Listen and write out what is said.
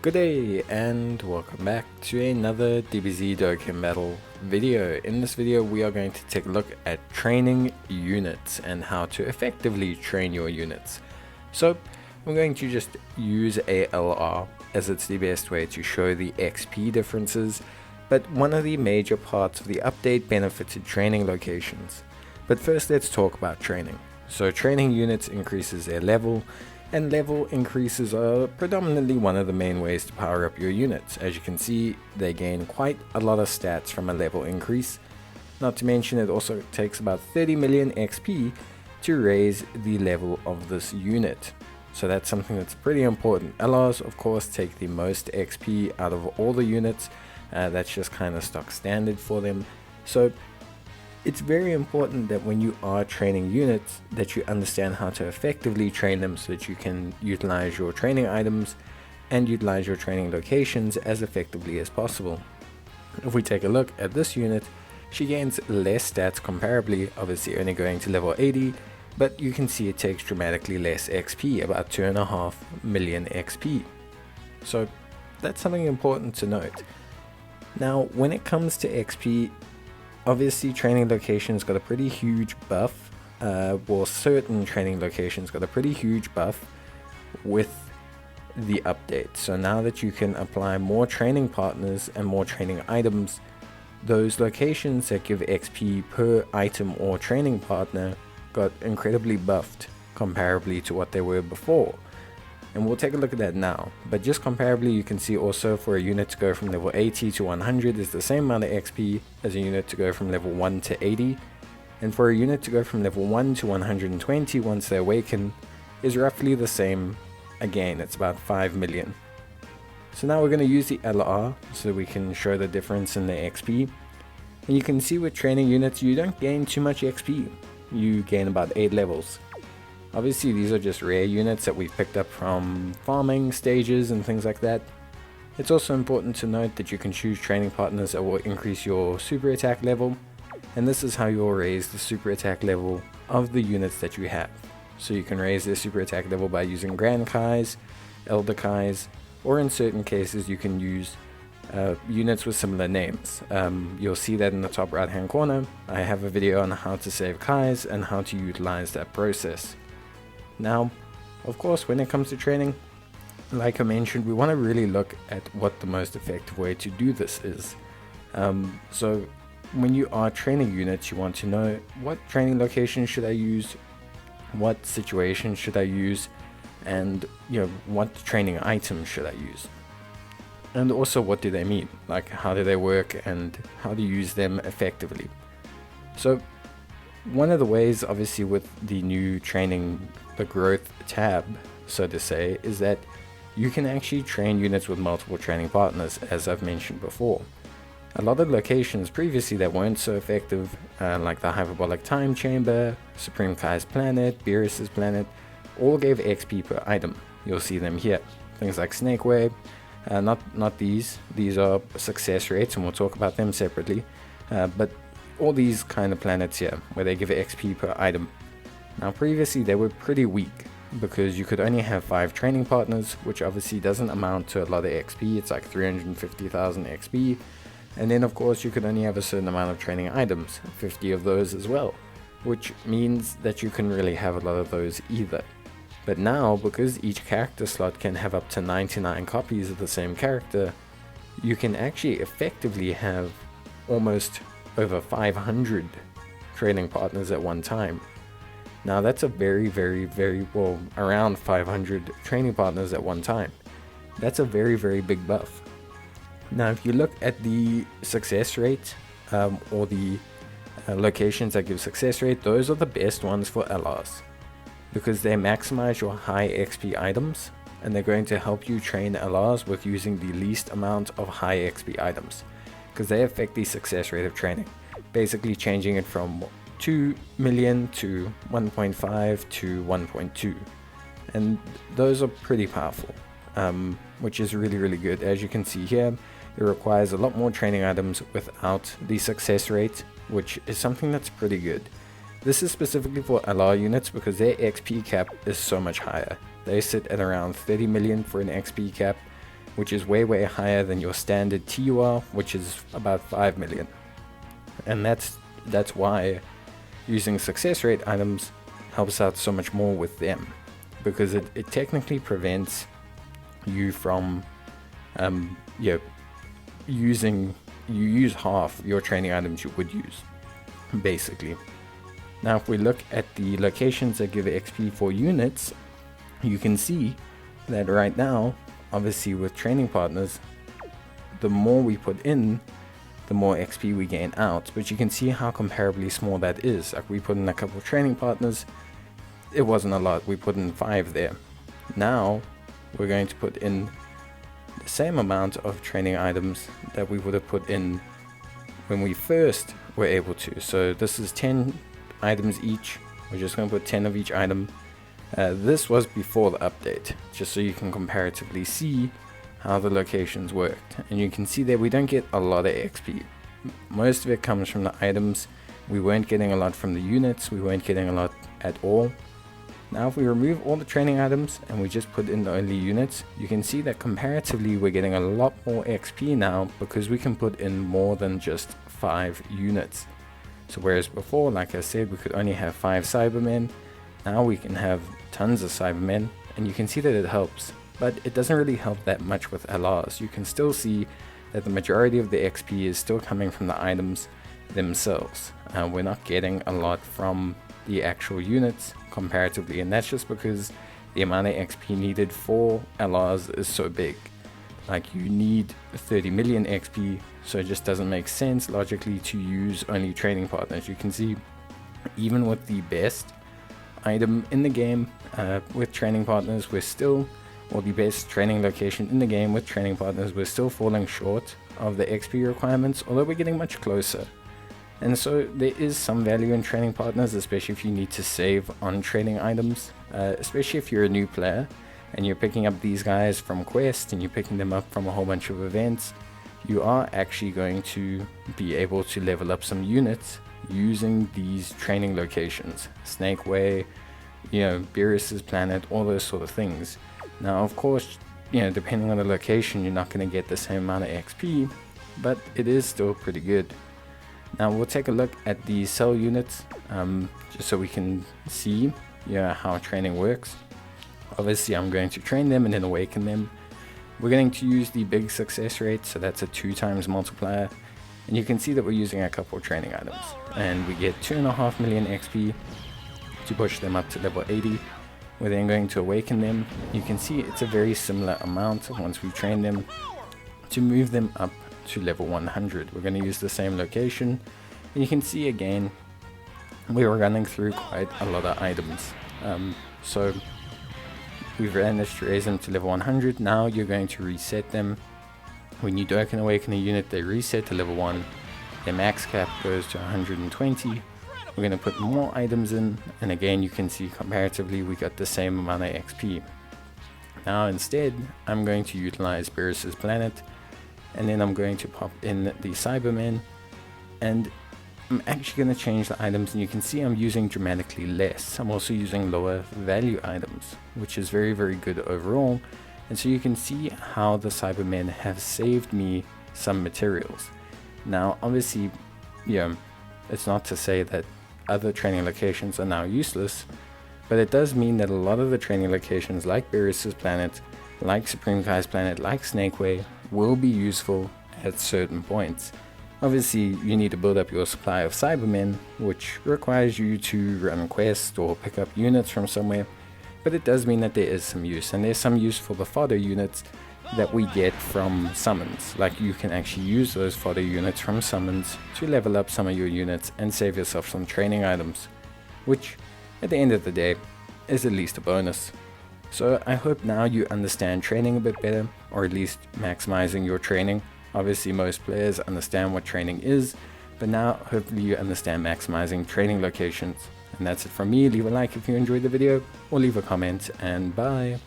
Good day and welcome back to another DBZ Dokkan battle video. In this video we are going to take a look at training units and how to effectively train your units. So I'm going to just use ALR as it's the best way to show the XP differences, but one of the major parts of the update benefited training locations. But first let's talk about training. So training units increases their level, and level increases are predominantly one of the main ways to power up your units. As you can see, they gain quite a lot of stats from a level increase. Not to mention it also takes about 30 million XP to raise the level of this unit. So that's something that's pretty important. LRs of course take the most XP out of all the units. That's just kind of stock standard for them. So it's very important that when you are training units that you understand how to effectively train them so that you can utilize your training items and utilize your training locations as effectively as possible. If we take a look at this unit, she gains less stats comparably, obviously only going to level 80, but you can see it takes dramatically less XP, about 2.5 million XP. So that's something important to note. Now when it comes to XP, obviously training locations got a pretty huge buff, certain training locations got a pretty huge buff with the update. So now that you can apply more training partners and more training items, those locations that give XP per item or training partner got incredibly buffed comparably to what they were before. And we'll take a look at that now, but just comparably you can see also for a unit to go from level 80 to 100 is the same amount of XP as a unit to go from level 1 to 80, and for a unit to go from level 1 to 120 once they awaken is roughly the same. Again, it's about 5 million. So now we're going to use the LR so we can show the difference in the XP, and you can see with training units you don't gain too much XP, you gain about 8 levels. Obviously these are just rare units that we've picked up from farming stages and things like that. It's also important to note that you can choose training partners that will increase your super attack level, and this is how you'll raise the super attack level of the units that you have. So you can raise their super attack level by using Grand Kais, Elder Kais, or in certain cases you can use units with similar names. You'll see that in the top right hand corner. I have a video on how to save Kais and how to utilize that process. Now, of course, when it comes to training, like I mentioned, we want to really look at what the most effective way to do this is. So when you are training units, you want to know what training location should I use, what situation should I use, and what training items should I use. And also what do they mean, like how do they work and how to use them effectively. So one of the ways, obviously, with the new training, the growth tab, so to say, is that you can actually train units with multiple training partners, as I've mentioned before. A lot of locations previously that weren't so effective, like the Hyperbolic Time Chamber, Supreme Kai's Planet, Beerus's Planet, all gave XP per item. You'll see them here. Things like Snake Way, not these are success rates, and we'll talk about them separately, but all these kind of planets here where they give XP per item. Now previously they were pretty weak because you could only have 5 training partners, which obviously doesn't amount to a lot of XP. It's like 350,000 XP, and then of course you could only have a certain amount of training items, 50 of those as well, which means that you can really have a lot of those either. But now, because each character slot can have up to 99 copies of the same character, you can actually effectively have almost over 500 training partners at one time. Now that's a very around 500 training partners at one time. That's a very big buff. Now if you look at the success rate, or the locations that give success rate, those are the best ones for LRs because they maximize your high XP items, and they're going to help you train LRs with using the least amount of high XP items, because they affect the success rate of training, basically changing it from 2 million to 1.5 to 1.2, and those are pretty powerful, which is really good. As you can see here, it requires a lot more training items without the success rate, which is something that's pretty good. This is specifically for LR units because their XP cap is so much higher. They sit at around 30 million for an XP cap, which is way higher than your standard TUR, which is about 5 million. And that's why using success rate items helps out so much more with them, because it technically prevents you from you use half your training items you would use, basically. Now if we look at the locations that give XP for units, you can see that right now, obviously with training partners, the more we put in, the more XP we gain out. But you can see how comparably small that is. Like we put in a couple of training partners, it wasn't a lot, we put in 5 there. Now we're going to put in the same amount of training items that we would have put in when we first were able to. So this is 10 items each. We're just going to put 10 of each item. This was before the update, just so you can comparatively see how the locations worked. And you can see that we don't get a lot of XP. Most of it comes from the items. We weren't getting a lot from the units. We weren't getting a lot at all. Now if we remove all the training items and we just put in the only units, you can see that comparatively we're getting a lot more XP now, because we can put in more than just 5 units. So whereas before, like I said, we could only have 5 Cybermen, now we can have tons of Cybermen, and you can see that it helps. But it doesn't really help that much with LRs. You can still see that the majority of the XP is still coming from the items themselves. We're not getting a lot from the actual units comparatively, and that's just because the amount of XP needed for LRs is so big. Like you need 30 million XP, so it just doesn't make sense logically to use only training partners. You can see even with the best item in the game with training partners, we're still, or the best training location in the game with training partners, we're still falling short of the XP requirements, although we're getting much closer. And so there is some value in training partners, especially if you need to save on training items, especially if you're a new player and you're picking up these guys from quests and you're picking them up from a whole bunch of events. You are actually going to be able to level up some units using these training locations, Snake Way, Beerus's planet, all those sort of things. Now of course, depending on the location, you're not going to get the same amount of XP, but it is still pretty good. Now we'll take a look at the cell units, just so we can see how training works. Obviously I'm going to train them and then awaken them. We're going to use the big success rate, so that's a 2 times multiplier, and you can see that we're using a couple of training items, and we get 2.5 million XP to push them up to level 80. We're then going to awaken them. You can see it's a very similar amount once we train them to move them up to level 100. We're going to use the same location, and you can see again we were running through quite a lot of items. So we've managed to raise them to level 100. Now you're going to reset them. When you Dokkan awaken a unit, they reset to level 1. Their max cap goes to 120. We're going to put more items in, and again you can see comparatively we got the same amount of XP. Now instead I'm going to utilize Beerus's planet, and then I'm going to pop in the Cybermen, and I'm actually going to change the items, and you can see I'm using dramatically less. I'm also using lower value items, which is very good overall. And so you can see how the Cybermen have saved me some materials. Now obviously, it's not to say that other training locations are now useless, but it does mean that a lot of the training locations like Beerus's planet, like Supreme Kai's planet, like Snake Way, will be useful at certain points. Obviously you need to build up your supply of Cybermen, which requires you to run quests or pick up units from somewhere, but it does mean that there is some use, and there's some use for the fodder units that we get from summons. Like you can actually use those fodder units from summons to level up some of your units and save yourself some training items, which at the end of the day is at least a bonus. So I hope now you understand training a bit better, or at least maximizing your training. Obviously most players understand what training is, but now hopefully you understand maximizing training locations. And that's it from me. Leave a like if you enjoyed the video, or leave a comment, and bye.